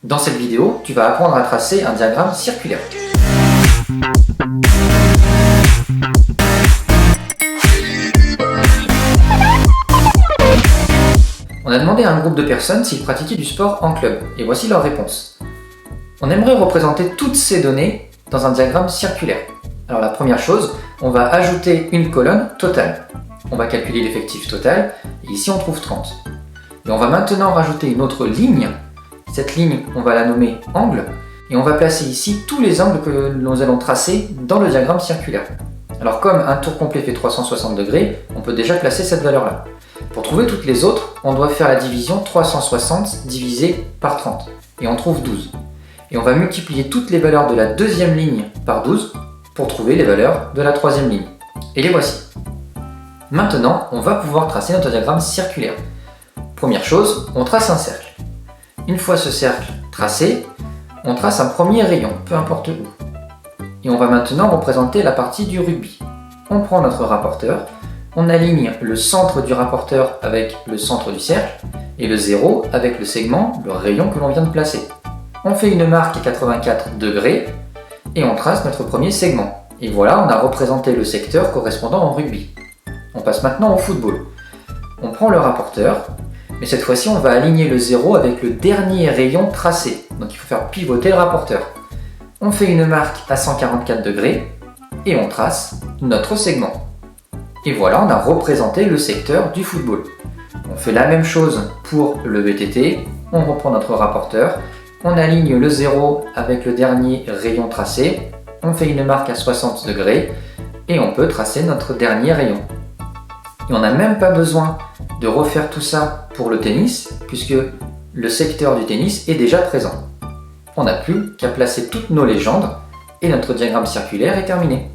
Dans cette vidéo, tu vas apprendre à tracer un diagramme circulaire. On a demandé à un groupe de personnes s'ils pratiquaient du sport en club, et voici leur réponse. On aimerait représenter toutes ces données dans un diagramme circulaire. Alors la première chose, on va ajouter une colonne totale. On va calculer l'effectif total, et ici on trouve 30. Et on va maintenant rajouter une autre ligne. Cette ligne, on va la nommer angle, et on va placer ici tous les angles que nous allons tracer dans le diagramme circulaire. Alors comme un tour complet fait 360 degrés, on peut déjà placer cette valeur-là. Pour trouver toutes les autres, on doit faire la division 360 divisé par 30, et on trouve 12. Et on va multiplier toutes les valeurs de la deuxième ligne par 12 pour trouver les valeurs de la troisième ligne. Et les voici. Maintenant, on va pouvoir tracer notre diagramme circulaire. Première chose, on trace un cercle. Une fois ce cercle tracé, on trace un premier rayon, peu importe où. Et on va maintenant représenter la partie du rugby. On prend notre rapporteur, on aligne le centre du rapporteur avec le centre du cercle et le 0 avec le segment, le rayon que l'on vient de placer. On fait une marque à 84 degrés et on trace notre premier segment. Et voilà, on a représenté le secteur correspondant au rugby. On passe maintenant au football. On prend le rapporteur, mais cette fois-ci on va aligner le 0 avec le dernier rayon tracé. Donc il faut faire pivoter le rapporteur. On fait une marque à 144 degrés et on trace notre segment. Et voilà, on a représenté le secteur du football. On fait la même chose pour le VTT. On reprend notre rapporteur, on aligne le 0 avec le dernier rayon tracé, on fait une marque à 60 degrés et on peut tracer notre dernier rayon. Et on n'a même pas besoin de refaire tout ça pour le tennis, puisque le secteur du tennis est déjà présent. On n'a plus qu'à placer toutes nos légendes et notre diagramme circulaire est terminé.